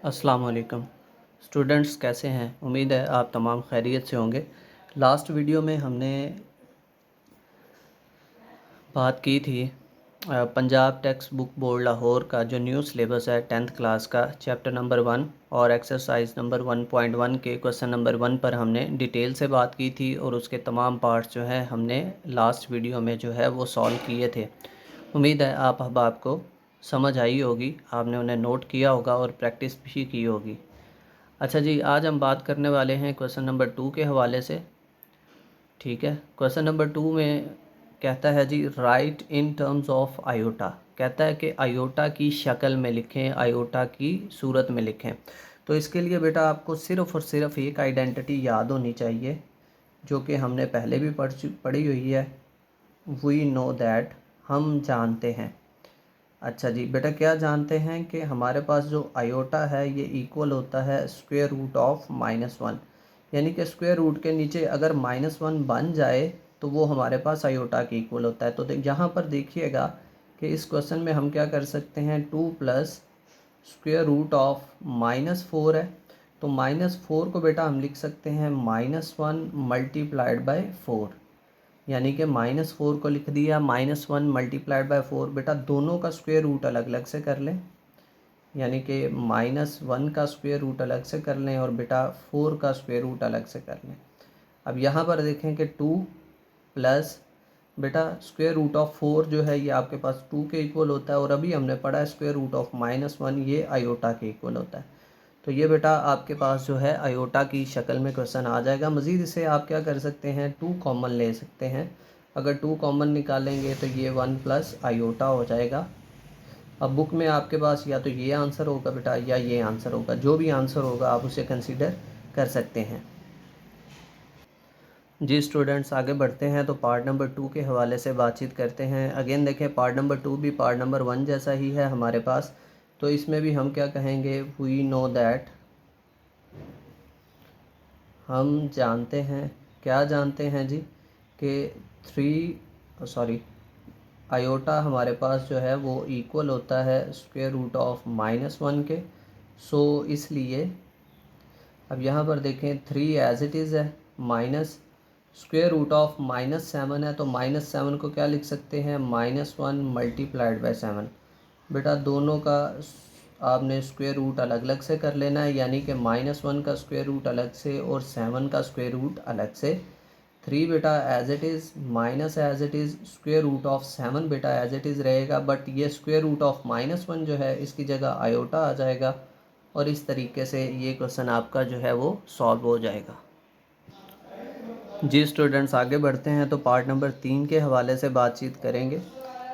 अस्सलाम वालेकुम स्टूडेंट्स, कैसे हैं? उम्मीद है आप तमाम खैरियत से होंगे। लास्ट वीडियो में हमने बात की थी Punjab text book board Lahore का जो न्यू सिलेबस है 10th क्लास का चैप्टर नंबर 1 और एक्सरसाइज नंबर 1.1 के क्वेश्चन नंबर 1 पर हमने डिटेल से बात की थी और उसके तमाम पार्ट्स जो है हमने लास्ट वीडियो में जो है वो सॉल्व किए थे। उम्मीद है आप अहबाब को समझ आई होगी, आपने उन्हें नोट किया होगा और प्रैक्टिस भी की होगी। अच्छा जी, आज हम बात करने वाले हैं क्वेश्चन नंबर 2 के हवाले से। ठीक है, क्वेश्चन नंबर 2 में कहता है जी write in terms of iota. कहता है कि आयोटा की शक्ल में लिखें, आयोटा की सूरत में लिखें। तो इसके लिए बेटा आपको सिर्फ़ और सिर्फ एक आइडेंटिटी याद होनी चाहिए जो कि हमने पहले भी पढ़ी हुई है। वी नो दैट, हम जानते हैं। अच्छा जी बेटा, क्या जानते हैं कि हमारे पास जो आयोटा है ये इक्वल होता है स्क्वायर रूट ऑफ -1। यानी कि स्क्वायर रूट के नीचे अगर -1 बन जाए तो वो हमारे पास आयोटा के इक्वल होता है। तो यहाँ पर देखिएगा कि इस क्वेश्चन में हम क्या कर सकते हैं, 2 प्लस स्क्वायर रूट ऑफ -4 है। तो -4 को बेटा हम लिख सकते हैं -1 मल्टीप्लाइड बाय 4। यानी कि -4 को लिख दिया, -1 मल्टीप्लाइड बाय 4। बेटा दोनों का स्क्वायर रूट अलग अलग से कर लें, यानी कि -1 का स्क्वायर रूट अलग से कर लें और बेटा 4 का स्क्वायर रूट अलग से कर लें। अब यहाँ पर देखें कि 2 प्लस बेटा स्क्वायर रूट ऑफ 4 जो है ये आपके पास 2 के इक्वल होता है और अभी हमने पढ़ा है स्क्वायर रूट ऑफ -1 ये आयोटा के इक्वल होता है। तो ये बेटा आपके पास जो है आयोटा की शक्ल में क्वेश्चन आ जाएगा। मज़ीद इसे आप क्या कर सकते हैं, 2 कॉमन ले सकते हैं। अगर 2 कॉमन निकालेंगे तो ये 1 प्लस आयोटा हो जाएगा। अब बुक में आपके पास या तो ये आंसर होगा बेटा या ये आंसर होगा, जो भी आंसर होगा आप उसे कंसीडर कर सकते हैं। जी स्टूडेंट्स, आगे बढ़ते हैं तो पार्ट नंबर 2 के हवाले से बातचीत करते हैं। अगेन देखें, पार्ट नंबर 2 भी पार्ट नंबर 1 जैसा ही है हमारे पास। तो इसमें भी हम क्या कहेंगे, वी नो दैट, हम जानते हैं। क्या जानते हैं जी कि आयोटा हमारे पास जो है वो इक्वल होता है स्क्वायर रूट ऑफ -1 के। सो इसलिए अब यहाँ पर देखें 3 एज इट इज़ है, माइनस स्क्वायर रूट ऑफ -7 है तो -7 को क्या लिख सकते हैं, -1 मल्टीप्लाइड बाय 7। बेटा दोनों का आपने स्क्वायर रूट अलग अलग से कर लेना है, यानी कि -1 का स्क्वायर रूट अलग से और 7 का स्क्वायर रूट अलग से। 3 बेटा as it is, minus as it is, square root of 7 बेटा एज इट इज़ रहेगा, बट ये स्क्वायर रूट ऑफ -1 जो है इसकी जगह आयोटा आ जाएगा और इस तरीके से ये क्वेश्चन आपका जो है वो सॉल्व हो जाएगा। जी स्टूडेंट्स, आगे बढ़ते हैं तो पार्ट नंबर 3 के हवाले से बातचीत करेंगे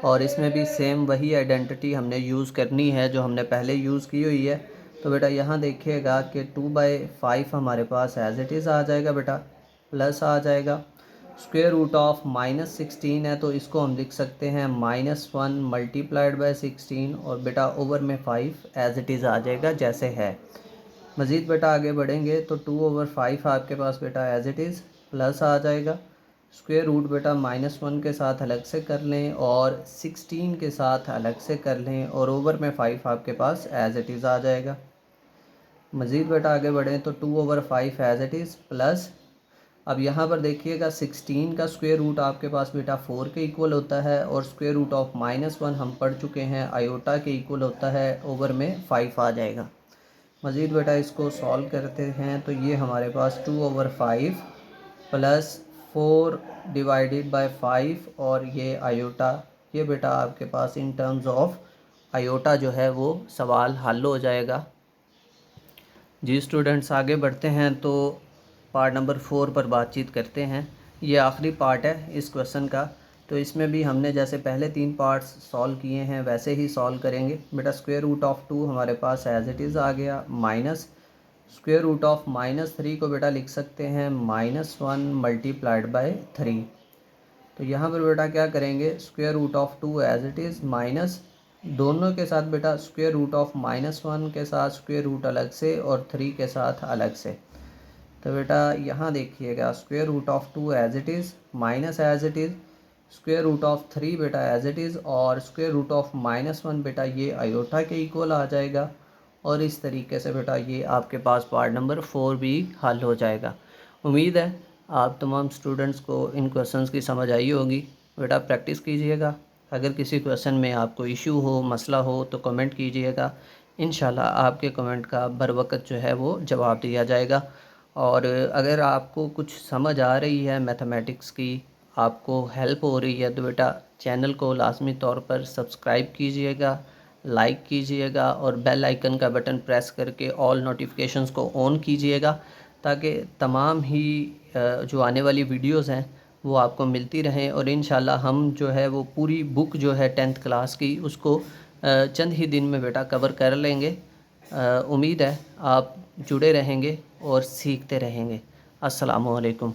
और इसमें भी सेम वही आइडेंटिटी हमने यूज़ करनी है जो हमने पहले यूज़ की हुई है। तो बेटा यहाँ देखिएगा कि 2/5 हमारे पास एज इट इज़ आ जाएगा बेटा, प्लस आ जाएगा स्क्वायर रूट ऑफ -16 है तो इसको हम लिख सकते हैं -1 मल्टीप्लाइड बाय 16 और बेटा ओवर में 5 एज इट इज़ आ जाएगा जैसे है। मज़ीद बेटा आगे बढ़ेंगे तो 2/5 आपके पास बेटा एज इट इज़ प्लस आ जाएगा। स्क्वायर रूट बेटा -1 के साथ अलग से कर लें और 16 के साथ अलग से कर लें और ओवर में 5 आपके पास एज इट इज़ आ जाएगा। मज़ीद बेटा आगे बढ़ें तो 2/5 एज इट इज़ प्लस, अब यहाँ पर देखिएगा 16 का स्क्वायर रूट आपके पास बेटा 4 के इक्वल होता है और स्क्वायर रूट ऑफ -1 हम पढ़ चुके हैं आयोटा के इक्वल होता है, ओवर में 5 आ जाएगा। मज़ीद बेटा इसको सॉल्व करते हैं तो ये हमारे पास 2/5 प्लस 4 डिवाइडेड बाय 5 और ये आयोटा, ये बेटा आपके पास इन टर्म्स ऑफ आयोटा जो है वो सवाल हल हो जाएगा। जी स्टूडेंट्स, आगे बढ़ते हैं तो पार्ट नंबर 4 पर बातचीत करते हैं। ये आखिरी पार्ट है इस क्वेश्चन का। तो इसमें भी हमने जैसे पहले 3 पार्ट्स सॉल्व किए हैं वैसे ही सॉल्व करेंगे। बेटा स्क्वायर रूट ऑफ 2 हमारे पास एज इट इज़ आ गया, माइनस स्क्वायर रूट ऑफ -3 को बेटा लिख सकते हैं -1 मल्टीप्लाइड बाय 3। तो यहाँ पर बेटा क्या करेंगे, square root of 2 as it is minus दोनों के साथ बेटा स्क्वायर रूट ऑफ -1 के साथ स्क्वायर रूट अलग से और 3 के साथ अलग से। तो बेटा यहाँ देखिएगा square root of 2 as it is minus as it is square root of 3 बेटा एज इट इज़ और स्क्वायर रूट ऑफ -1 बेटा ये आयोटा के इक्वल आ जाएगा और इस तरीके से बेटा ये आपके पास पार्ट नंबर 4 भी हल हो जाएगा। उम्मीद है आप तमाम स्टूडेंट्स को इन क्वेश्चंस की समझ आई होगी। बेटा प्रैक्टिस कीजिएगा, अगर किसी क्वेश्चन में आपको इशू हो, मसला हो तो कमेंट कीजिएगा। इंशाल्लाह आपके कमेंट का बर वक्त जो है वो जवाब दिया जाएगा। और अगर आपको कुछ समझ आ रही है मैथमेटिक्स की, आपको हेल्प हो रही है, तो बेटा चैनल को लाजमी तौर पर सब्सक्राइब कीजिएगा, लाइक कीजिएगा और बेल आइकन का बटन प्रेस करके ऑल नोटिफिकेशंस को ऑन कीजिएगा, ताकि तमाम ही जो आने वाली वीडियोस हैं वो आपको मिलती रहें। और इंशाल्लाह हम जो है वो पूरी बुक जो है 10th क्लास की उसको चंद ही दिन में बेटा कवर कर लेंगे। उम्मीद है आप जुड़े रहेंगे और सीखते रहेंगे। अस्सलामु अलैकुम।